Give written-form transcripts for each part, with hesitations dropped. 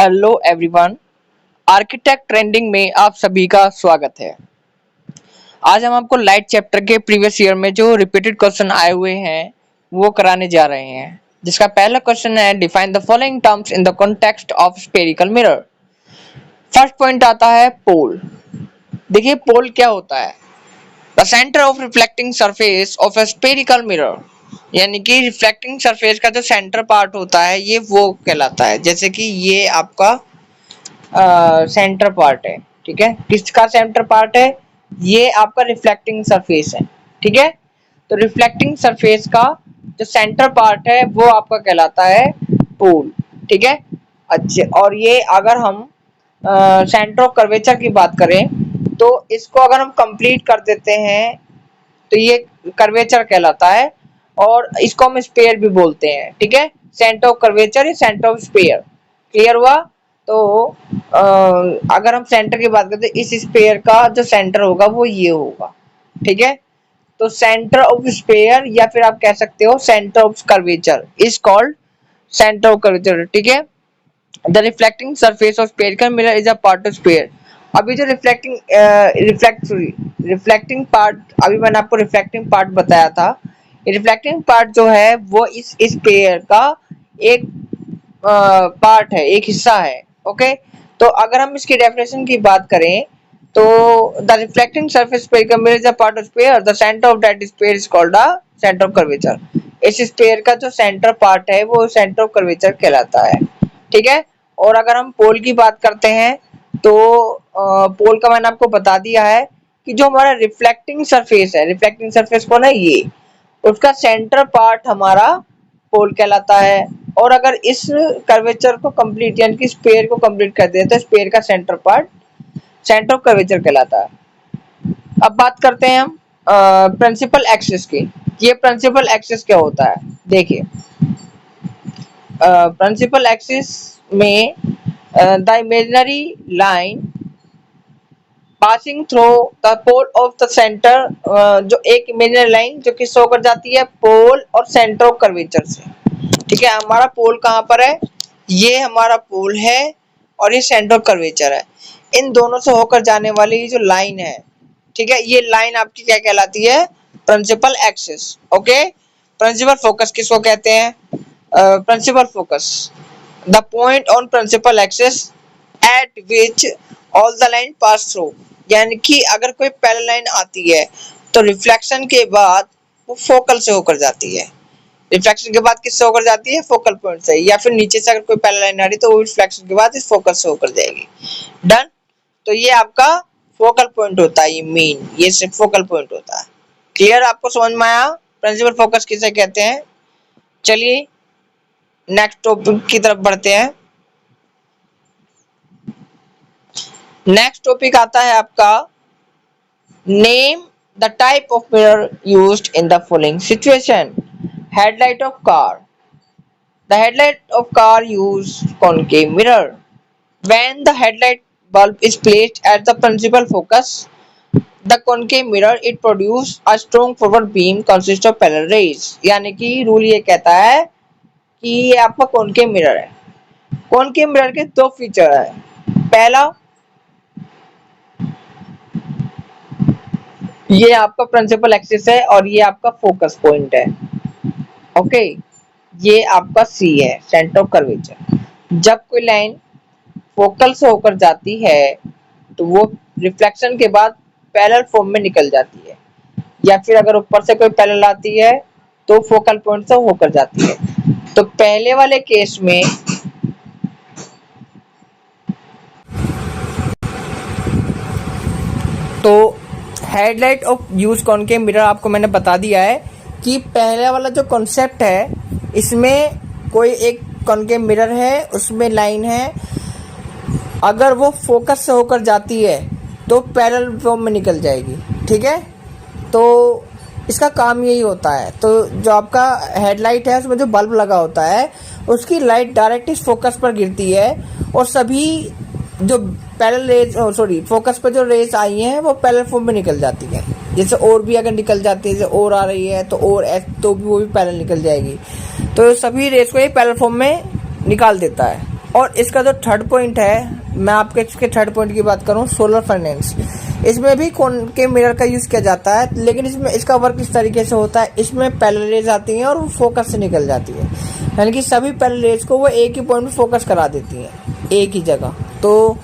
Hello everyone, architect trending में आप सभी का स्वागत है। आज हम आपको लाइट चैप्टर के प्रीवियस ईयर में जो रिपीटेड क्वेश्चन आए हुए हैं वो कराने जा रहे हैं, जिसका पहला क्वेश्चन है define the following terms in the context of spherical mirror. First point आता है पोल। देखिए पोल क्या होता है, the centre of reflecting surface of a spherical mirror, यानी कि रिफ्लेक्टिंग सरफेस का जो सेंटर पार्ट होता है ये वो कहलाता है। जैसे कि ये आपका सेंटर पार्ट है, ठीक है। किसका सेंटर पार्ट है? ये आपका रिफ्लेक्टिंग सरफेस है, ठीक है। तो रिफ्लेक्टिंग सरफेस का जो सेंटर पार्ट है वो आपका कहलाता है पोल, ठीक है। अच्छा, और ये अगर हम सेंटर ऑफ कर्वेचर की बात करें तो इसको अगर हम कंप्लीट कर देते हैं तो ये कर्वेचर कहलाता है, और इसको हम स्पेयर भी बोलते हैं, ठीक है। सेंटर ऑफ कर्वेचर या सेंटर ऑफ स्पेयर, क्लियर हुआ? तो अगर हम सेंटर की बात करते हैं, इस स्पेयर का जो सेंटर होगा वो ये होगा, ठीक है। तो सेंटर ऑफ स्पेयर या फिर आप कह सकते हो centre of curvature is called centre of curvature, ठीक है। The reflecting surface of spherical mirror is a part of sphere. अभी जो रिफ्लेक्टिंग पार्ट, अभी मैंने आपको रिफ्लेक्टिंग पार्ट बताया था, रिफ्लेक्टिंग पार्ट जो है वो इस स्पेयर का एक पार्ट है, एक हिस्सा है, ओके। तो अगर हम इसकी डेफिनेशन की बात करें तो the reflecting surface spherical mirror is a part of sphere, the centre of that sphere is called the centre of curvature. इस स्फेयर का जो सेंटर पार्ट है वो सेंटर ऑफ कर्वेचर कहलाता है, ठीक है। और अगर हम पोल की बात करते हैं तो पोल का मैंने आपको बता दिया है कि जो हमारा रिफ्लेक्टिंग सरफेस है, रिफ्लेक्टिंग सरफेस कौन है? ये, उसका सेंटर पार्ट हमारा पोल कहलाता है। और अगर इस कर्वेचर को कंप्लीट यानी कि स्फेयर को कंप्लीट कर दे तो स्फेयर का centre part centre of curvature कहलाता है। अब बात करते हैं हम प्रिंसिपल एक्सिस की। ये प्रिंसिपल एक्सिस क्या होता है? देखिए प्रिंसिपल एक्सिस में the imaginary line passing through the pole of the centre, जो एक इमेजिनरी लाइन जो कि शो कर जाती है पोल और सेंटर ऑफ कर्वेचर से, ठीक है। हमारा पोल कहाँ पर है? ये हमारा पोल है और ये सेंटर ऑफ कर्वेचर है। इन दोनों से होकर जाने वाली जो लाइन है, ठीक है, ये लाइन आपकी क्या कहलाती है? Principal axis, okay. Principal focus किसको कहते हैं? Principal focus, the point on principal axis at which all the line pass through, यानी कि अगर कोई पैरेलल लाइन आती है तो रिफ्लेक्शन के बाद वो फोकल से होकर जाती है। रिफ्लेक्शन के बाद किससे होकर जाती है? फोकल पॉइंट से, या फिर नीचे से अगर कोई पैरेलल लाइन आ रही तो वो रिफ्लेक्शन के बाद इस फोकस से होकर जाएगी। डन। तो ये आपका फोकल पॉइंट होता है, ये मेन, ये सिर्फ फोकल पॉइंट होता है। क्लियर? आपको समझ में आया प्रिंसिपल फोकस किसे कहते हैं? चलिए नेक्स्ट टॉपिक की तरफ बढ़ते हैं। नेक्स्ट टॉपिक आता है आपका name the type of mirror used in the following situation. Headlight of car, the headlight of car use concave mirror. When the headlight bulb is placed at the principal focus, the concave mirror, it produce a strong forward beam consist of parallel rays. यानी कि rule ये कहता है कि ये आपका concave mirror है। Concave mirror के दो फीचर है। पहला, ये आपका प्रिंसिपल एक्सिस है और ये आपका फोकस पॉइंट है, ओके। ये आपका सी है, सेंटर ऑफ कर्वेचर। जब कोई लाइन फोकल से होकर जाती है तो वो रिफ्लेक्शन के बाद पैरेलल फॉर्म में निकल जाती है, या फिर अगर ऊपर से कोई पैरेलल आती है तो फोकल पॉइंट से होकर जाती है। तो पहले वाले केस में तो headlight of use concave mirror आपको मैंने बता दिया है कि पहले वाला जो कॉन्सेप्ट है इसमें कोई एक कॉनकेव मिरर है, उसमें लाइन है, अगर वो फोकस से होकर जाती है तो पैरेलल फॉर्म में निकल जाएगी, ठीक है। तो इसका काम यही होता है। तो जो आपका हेडलाइट है उसमें जो बल्ब लगा होता है उसकी लाइट डायरेक्ट इस फोकस पर गिरती है और सभी जो पैरेलल रेज फोकस पर जो रेज आई हैं वो पैरेलल फॉर्म में निकल जाती हैं। जैसे और भी अगर निकल जाती है, जैसे और आ रही है तो और तो भी वो भी पैरेलल निकल जाएगी। तो सभी रेज को ये पैरेलल फॉर्म में निकाल देता है और इसका जो थर्ड पॉइंट है, मैं आपके इसके थर्ड पॉइंट की बात करूं, सोलर फर्नेस, इसमें भी कॉनकेव मिरर का यूज़ किया जाता है, लेकिन इसमें इसका वर्क इस तरीके से होता है, इसमें पैरेलल रेज आती हैं और वो फोकस से निकल जाती है, यानी कि सभी पैरेलल रेज को वो एक ही पॉइंट में फोकस करा देती हैं एक ही जगह। तो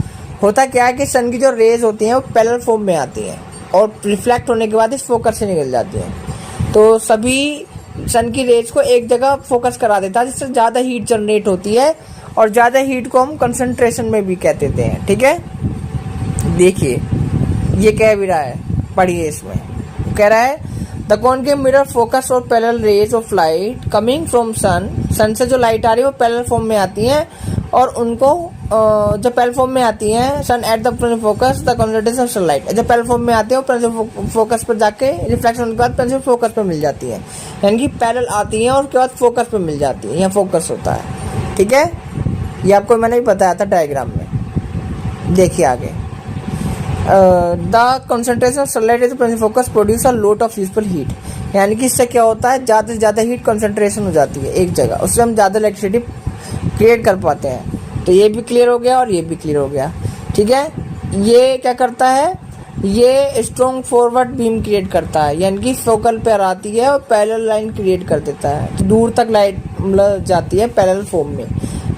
होता क्या है कि सन की जो रेज होती हैं वो पैरेलल फॉर्म में आती हैं और रिफ्लेक्ट होने के बाद इस फोकस से निकल जाती हैं, तो सभी सन की रेज को एक जगह फोकस करा देता है, जिससे ज़्यादा हीट जनरेट होती है और ज़्यादा हीट को हम कंसंट्रेशन में भी कह देते हैं। ठीक है, देखिए ये कह भी रहा है, पढ़िए इसमें कह रहा है द कॉनकेव मिरर फोकस और parallel rays of light coming from sun, sun से जो लाइट आ रही है वो पैरेलल फॉर्म में आती हैं और उनको जब पैरेलल फॉर्म में आती हैं, sun at the principal focus the concentration of sunlight, जब पैरेलल फॉर्म में आते हैं वो प्रिंसिपल फोकस पर जाके रिफ्लेक्शन के बाद प्रिंसिपल फोकस पर मिल जाती है, यानी कि पैरेलल आती हैं और उसके बाद फोकस पर मिल जाती है, यहाँ फोकस होता है। ठीक है, ये आपको मैंने भी बताया था डायग्राम में, देखिए आगे। The concentration of sunlight is principal focus produce a lot of useful heat, यानी कि इससे क्या होता है, ज़्यादा से ज़्यादा हीट कंसंट्रेशन हो जाती है एक जगह, उससे हम ज़्यादा इलेक्ट्रिसिटी क्रिएट कर पाते हैं। तो ये भी क्लियर हो गया और ये भी क्लियर हो गया। ठीक है, ये क्या करता है, ये स्ट्रॉन्ग फॉरवर्ड बीम क्रिएट करता है, यानी कि फोकल पर आती है और पैरेलल लाइन क्रिएट कर देता है, तो दूर तक लाइट मतलब जाती है पैरेलल फॉर्म में।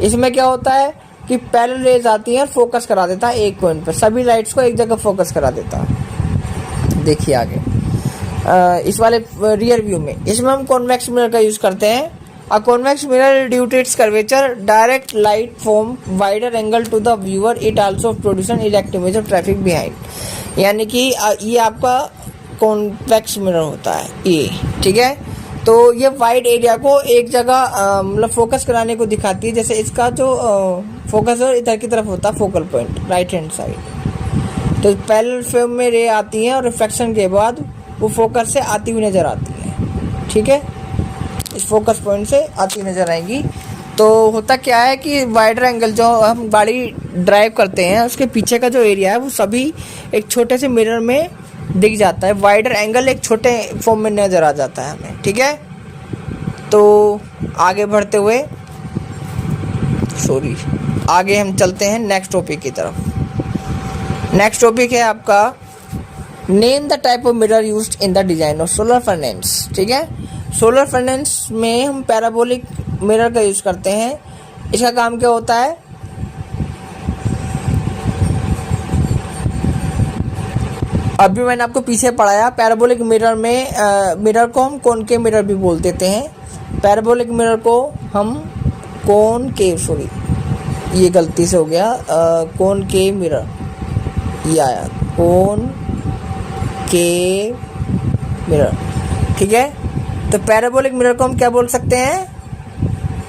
इसमें क्या होता है कि पैरेलल रेज आती है, फोकस करा देता है एक पॉइंट पर, सभी लाइट्स को एक जगह फोकस करा देता है। देखिए आगे इस वाले रियर व्यू में, इसमें हम कॉन्वेक्स मिरर का यूज करते हैं। A convex mirror due to its curvature direct light from wider angle to the viewer, it also produce an electric image of traffic behind, यानी कि ये आपका कॉन्वेक्स मिरर होता है ये। ठीक है, तो ये वाइड एरिया को एक जगह मतलब फोकस कराने को दिखाती है, जैसे इसका जो फोकस है इधर की तरफ होता है focal point right hand side, तो पैरेलल फॉर्म में रे आती हैं और रिफ्लेक्शन के बाद वो फोकस से आती हुई नज़र आती है। ठीक है, इस फोकस पॉइंट से आती नज़र आएंगी। तो होता क्या है कि वाइडर एंगल जो हम गाड़ी ड्राइव करते हैं उसके पीछे का जो एरिया है वो सभी एक छोटे से मिरर में दिख जाता है, वाइडर एंगल एक छोटे फॉर्म में नज़र आ जाता है हमें। ठीक है, तो आगे बढ़ते हुए आगे हम चलते हैं नेक्स्ट टॉपिक की तरफ। नेक्स्ट टॉपिक है आपका name the type of mirror used in the design of solar furnace. ठीक है, सोलर फर्नेस में हम पैराबोलिक मिरर का यूज़ करते हैं। इसका काम क्या होता है, अभी मैंने आपको पीछे पढ़ाया, पैराबोलिक मिरर में मिरर को हम कॉनकेव मिरर भी बोल देते हैं। पैराबोलिक मिरर को हम कॉनकेव, ये गलती से हो गया, कॉनकेव मिरर ये आया, कॉनकेव मिरर। ठीक है, तो पैराबोलिक मिरर को हम क्या बोल सकते हैं,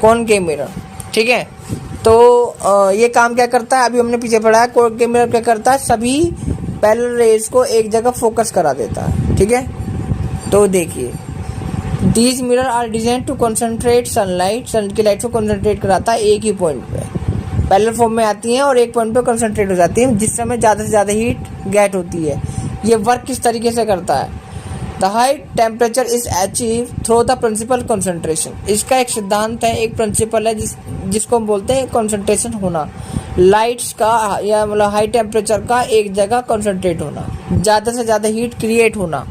कॉनकेव मिरर। ठीक है, तो ये काम क्या करता है, अभी हमने पीछे पढ़ा है, कॉनकेव मिरर क्या करता है, सभी पैरेलल रेज को एक जगह फोकस करा देता है। ठीक है, तो देखिए these mirror are design to concentrate sunlight, sun की लाइट को कंसंट्रेट कराता है एक ही पॉइंट पे, पैरेलल फॉर्म में आती हैं और एक पॉइंट पे कंसंट्रेट हो जाती है, जिस समय ज़्यादा से ज़्यादा हीट गेट होती है। ये वर्क किस तरीके से करता है, the high temperature is achieve through the principal concentration. इसका एक सिद्धांत है, एक प्रिंसिपल है जिसको हम बोलते हैं कंसंट्रेशन होना, लाइट्स का या मतलब हाई टेम्परेचर का एक जगह कंसंट्रेट होना, ज़्यादा से ज़्यादा हीट क्रिएट होना।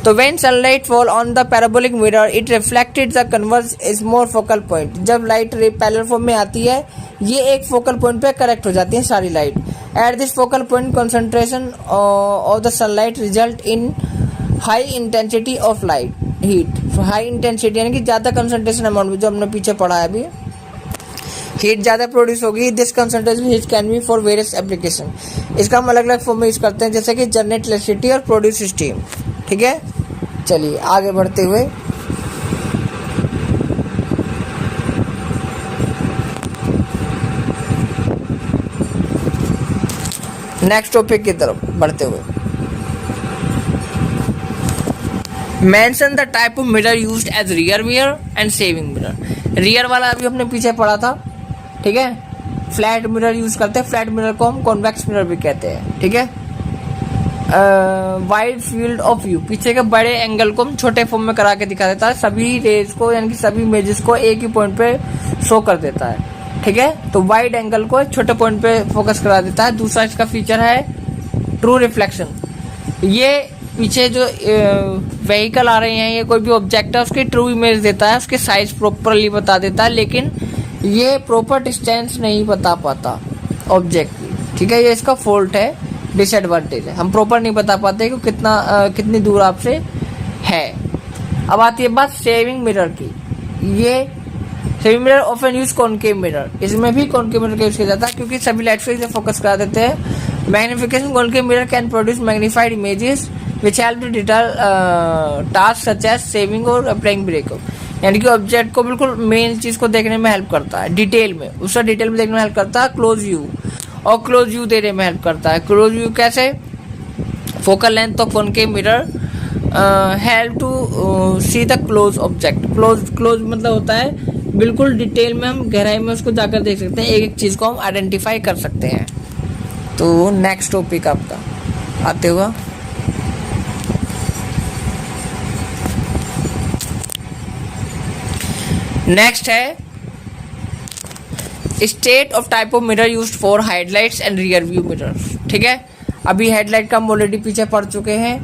तो when sunlight fall on the parabolic mirror it reflected the converge is more focal point. जब लाइट पैरेलल फॉर्म में आती है ये एक फोकल पॉइंट पे करेक्ट हो जाती है सारी light. At this focal point concentration of the sunlight result in high intensity of light heat. High intensity यानी कि ज़्यादा कंसंट्रेशन अमाउंट, जो हमने पीछे पढ़ा है अभी, हीट ज़्यादा प्रोड्यूस होगी। This concentration heat can be for various application. इसका हम अलग अलग फॉर्म में यूज़ करते हैं, जैसे कि जनरेट इलेक्ट्रिसिटी और प्रोड्यूस स्टीम। ठीक है, चलिए आगे बढ़ते हुए नेक्स्ट टॉपिक की तरफ बढ़ते हुए, mention the type of mirror used as rear mirror and shaving mirror. Rear वाला अभी हमने पीछे पढ़ा था। ठीक है, फ्लैट मिरर यूज करते हैं, फ्लैट मिरर को हम कॉन्वेक्स मिरर भी कहते हैं। ठीक है, वाइड फील्ड ऑफ व्यू, पीछे के बड़े एंगल को हम छोटे फॉर्म में करा के दिखा देता है, सभी रेज को यानी कि सभी इमेजेस को एक ही पॉइंट पे शो कर देता है। ठीक है। तो वाइड एंगल को एक छोटे पॉइंट पे फोकस करा देता है। दूसरा इसका फीचर है ट्रू रिफ्लेक्शन। ये पीछे जो व्हीकल आ रहे हैं, ये कोई भी ऑब्जेक्ट है, उसकी ट्रू इमेज देता है, उसकी साइज प्रॉपरली बता देता है, लेकिन ये प्रॉपर डिस्टेंस नहीं बता पाता ऑब्जेक्ट की, ठीक है। ये इसका फॉल्ट है, डिसएडवांटेज है। हम प्रॉपर नहीं बता पाते कि कितनी दूर आपसे है। अब आती है बात सेविंग मिरर की। ये saving mirror often use concave mirror, इसमें भी कॉनकेव मिरर का यूज किया जाता है क्योंकि सभी लाइट्स को इसे फोकस करा देते हैं। Magnification concave mirror can produce magnified images which help to detail task such as shaving और अप्लाइंग ब्रेकअप, यानी कि ऑब्जेक्ट को बिल्कुल मेन चीज को देखने में हेल्प करता है, डिटेल में, उसका डिटेल में देखने में हेल्प करता है। क्लोज व्यू और क्लोज व्यू देने में हेल्प करता है। क्लोज व्यू कैसे? Focal length of concave mirror help to see the close object. Close मतलब होता है बिल्कुल डिटेल में, हम गहराई में उसको जाकर देख सकते हैं, एक एक चीज को हम आइडेंटिफाई कर सकते हैं। तो नेक्स्ट टॉपिक आपका आते हुआ नेक्स्ट है state of type of mirror used for headlights and rear view mirrors, ठीक है। अभी हेडलाइट का हम ऑलरेडी पीछे पढ़ चुके हैं।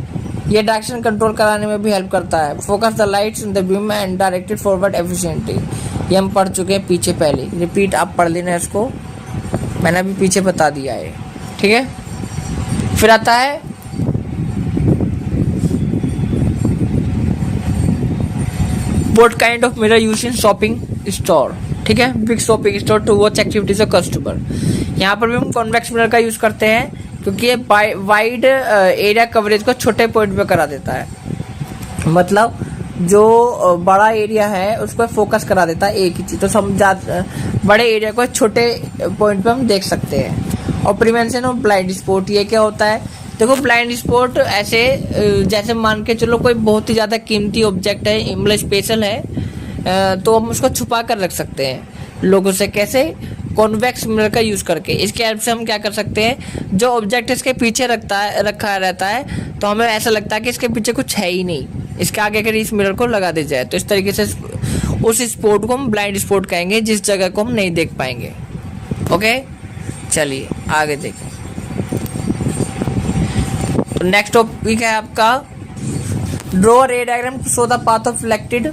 ये डायरेक्शन कंट्रोल कराने में भी हेल्प करता है। Focus the lights in the beam and directed forward efficiently, ये हम पढ़ चुके हैं पीछे पहले। रिपीट आप पढ़ लेना इसको, मैंने अभी पीछे बता दिया है, ठीक है। फिर आता है what kind of mirror used in shopping store, ठीक है। Big shopping store to watch activities of customer. यहाँ पर भी हम कॉन्वेक्स मिरर का यूज करते हैं क्योंकि ये वाइड एरिया कवरेज को छोटे पॉइंट पे करा देता है। मतलब जो बड़ा एरिया है उसको फोकस करा देता है एक ही चीज, तो समझा बड़े एरिया को छोटे पॉइंट पे हम देख सकते हैं। और प्रिवेंशन ऑफ ब्लाइंड स्पॉट, ये क्या होता है? देखो ब्लाइंड स्पॉट ऐसे जैसे मान के चलो कोई बहुत ही ज़्यादा कीमती ऑब्जेक्ट है, मतलब स्पेशल है, तो हम उसको छुपा कर रख सकते हैं लोगों से। कैसे? कॉन्वेक्स मिरर का यूज़ करके। इसके हेल्प से हम क्या कर सकते हैं, जो ऑब्जेक्ट इसके पीछे रखा रहता है, तो हमें ऐसा लगता है कि इसके पीछे कुछ है ही नहीं, इसके आगे के इस मिरर को लगा दी जाए, तो इस तरीके से उस स्पॉट को हम ब्लाइंड स्पॉट कहेंगे, जिस जगह को हम नहीं देख पाएंगे। ओके, चलिए आगे देखें। तो नेक्स्ट टॉपिक है आपका draw ray diagram to show the path of reflected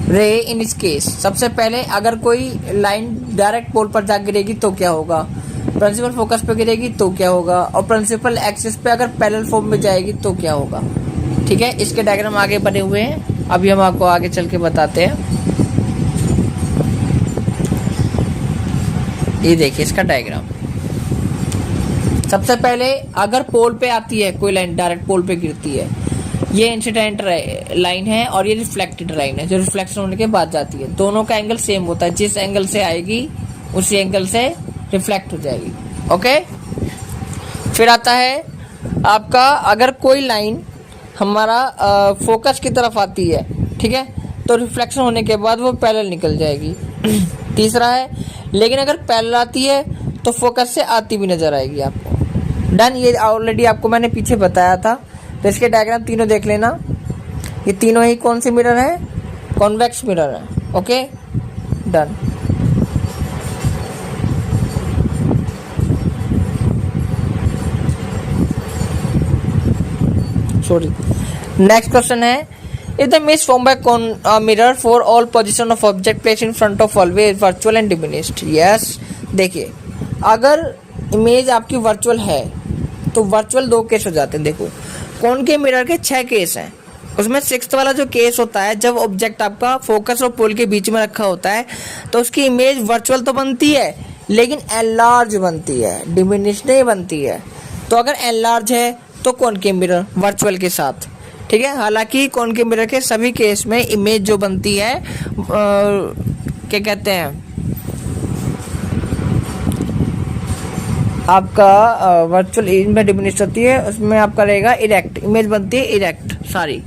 ray in इस केस। सबसे पहले अगर कोई लाइन डायरेक्ट पोल पर जा गिरेगी तो क्या होगा, प्रिंसिपल फोकस पे गिरेगी तो क्या होगा, और प्रिंसिपल एक्सिस पे अगर पैरेलल फॉर्म में जाएगी तो क्या होगा, ठीक है। इसके डायग्राम आगे बने हुए हैं, अभी हम आपको आगे चल के बताते हैं। ये देखिए इसका डायग्राम। सबसे पहले अगर पोल पे आती है कोई लाइन, डायरेक्ट पोल पे गिरती है, ये इंसिडेंट लाइन है और ये रिफ्लेक्टेड लाइन है जो रिफ्लेक्शन होने के बाद जाती है। दोनों का एंगल सेम होता है, जिस एंगल से आएगी उसी एंगल से रिफ्लेक्ट हो जाएगी। ओके, फिर आता है आपका अगर कोई लाइन हमारा फोकस की तरफ आती है, ठीक है, तो रिफ्लेक्शन होने के बाद वो पैरेलल निकल जाएगी। तीसरा है लेकिन अगर पैरेलल आती है तो फोकस से आती भी नजर आएगी आपको। डन, ये ऑलरेडी आपको मैंने पीछे बताया था। तो इसके डायग्राम तीनों देख लेना। ये तीनों ही कौन सी मिरर है? कॉन्वेक्स मिरर है। Okay, done. Sorry, next question है if the image form by mirror for all position of object place in front of always virtual and diminished. Yes, देखिए अगर इमेज आपकी वर्चुअल है तो वर्चुअल दो case हो जाते हैं। देखो कॉनकेव मिरर के 6 केस हैं, उसमें 6th वाला जो केस होता है, जब ऑब्जेक्ट आपका फोकस और पोल के बीच में रखा होता है तो उसकी इमेज वर्चुअल तो बनती है लेकिन एनलार्ज बनती है, डिमिनिश नहीं बनती है। तो अगर एनलार्ज है तो कॉनकेव मिरर वर्चुअल के साथ, ठीक है। हालांकि कॉनकेव मिरर के सभी केस में इमेज जो बनती है क्या कहते हैं आपका वर्चुअल में डिमिनिश होती है, उसमें आपका रहेगा इरेक्ट इमेज बनती है, इरेक्ट सॉरी,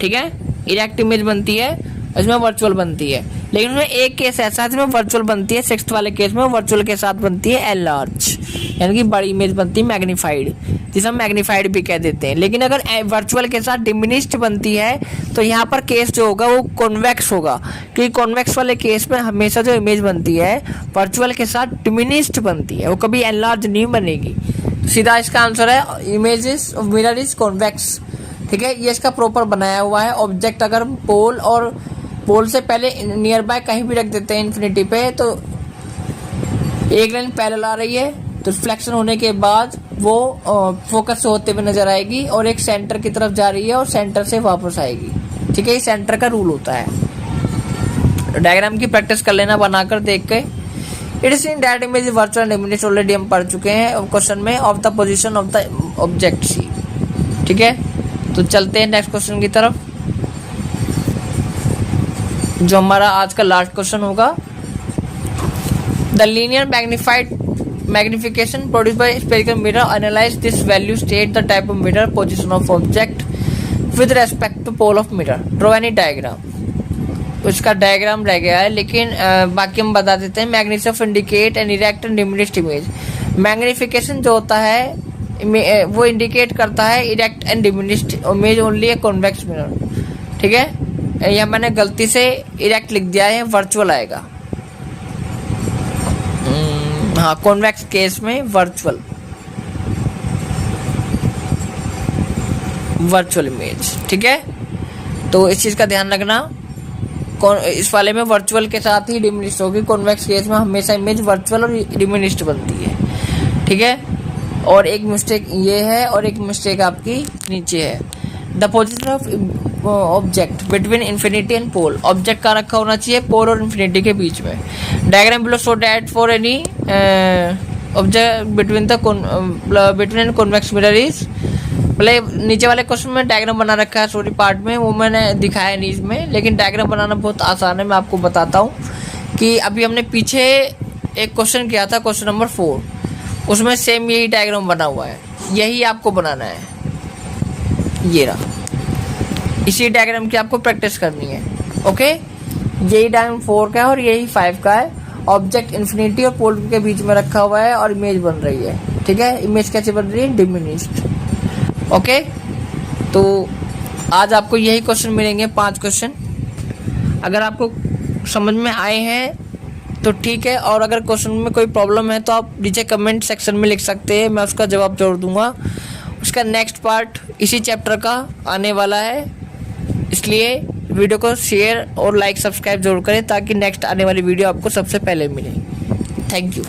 ठीक है, इरेक्ट इमेज बनती है, उसमें वर्चुअल बनती है। लेकिन उसमें एक केस ऐसा है जिसमें वर्चुअल बनती है, 6th वाले केस में वर्चुअल के साथ बनती है एनलार्ज, यानी कि बड़ी इमेज बनती है मैग्नीफाइड। जिसे हम मैग्नीफाइड भी कह देते हैं। लेकिन अगर वर्चुअल के साथ डिमिनिश्ड बनती है तो यहाँ पर केस जो होगा वो कॉन्वेक्स होगा, क्योंकि कॉन्वेक्स वाले केस में हमेशा जो इमेज बनती है वर्चुअल के साथ डिमिनिश्ड बनती है, वो कभी एनलार्ज नहीं बनेगी। सीधा इसका आंसर है image is mirror is convex. ठीक है, ये इसका प्रॉपर बनाया हुआ है। ऑब्जेक्ट अगर पोल और पोल से पहले नियर बाय कहीं भी रख देते हैं इन्फिनिटी पे, तो एक लाइन पैरेलल आ रही है तो रिफ्लेक्शन होने के बाद वो फोकस से होते हुए नजर आएगी और एक सेंटर की तरफ जा रही है और सेंटर से वापस आएगी। ठीक है, ये सेंटर का रूल होता है। डायग्राम की प्रैक्टिस कर लेना बनाकर देख के। It is in that image virtual diminished already हम पढ़ चुके हैं क्वेश्चन में of the position of the object C. ठीक है, तो चलते हैं नेक्स्ट क्वेश्चन की तरफ, जो हमारा आज का लास्ट क्वेश्चन होगा। The linear magnification produced by spherical mirror, analyze this value, state the type of mirror, position of object with respect to pole of mirror, draw any diagram। तो इसका diagram रह गया है, लेकिन बाकी हम बता देते हैं। Magnification of indicate and erect and diminished image. Magnification जो होता है वो इंडिकेट करता है erect and diminished image only a convex mirror. ठीक है, यह मैंने गलती से इरेक्ट लिख दिया है, वर्चुअल आएगा। हाँ, कॉन्वेक्स केस में वर्चुअल इमेज। ठीक है, तो इस चीज का ध्यान रखना। इस वाले में वर्चुअल के साथ ही डिमिनिश्ड होगी, कॉन्वेक्स केस में हमेशा इमेज वर्चुअल और डिमिनिश्ड बनती है। ठीक है, और एक मिस्टेक ये है और एक मिस्टेक आपकी नीचे है। The position of object between infinity and pole. Object का रखा होना चाहिए पोल और इन्फिनिटी के बीच में। Diagram below show that for any object between convex mirror is. मतलब नीचे वाले क्वेश्चन में डायग्राम बना रखा है सॉरी पार्ट में, वो मैंने दिखाया नहीं इसमें, लेकिन डायग्राम बनाना बहुत आसान है। मैं आपको बताता हूँ कि अभी हमने पीछे एक क्वेश्चन किया था, क्वेश्चन नंबर 4, उसमें सेम यही डायग्राम बना हुआ है, यही आपको बनाना है। ये रहा, इसी डायग्राम की आपको प्रैक्टिस करनी है। ओके, यही डायग्राम 4 का है और यही 5 का है। ऑब्जेक्ट इन्फिनिटी और पोल के बीच में रखा हुआ है और इमेज बन रही है। ठीक है, इमेज कैसे बन रही है? डिमिनिश्ड। ओके, तो आज आपको यही क्वेश्चन मिलेंगे, 5 क्वेश्चन। अगर आपको समझ में आए हैं तो ठीक है, और अगर क्वेश्चन में कोई प्रॉब्लम है तो आप नीचे कमेंट सेक्शन में लिख सकते हैं, मैं उसका जवाब जरूर दूंगा। उसका नेक्स्ट पार्ट इसी चैप्टर का आने वाला है, इसलिए वीडियो को शेयर और लाइक सब्सक्राइब जरूर करें ताकि नेक्स्ट आने वाली वीडियो आपको सबसे पहले मिले। Thank you.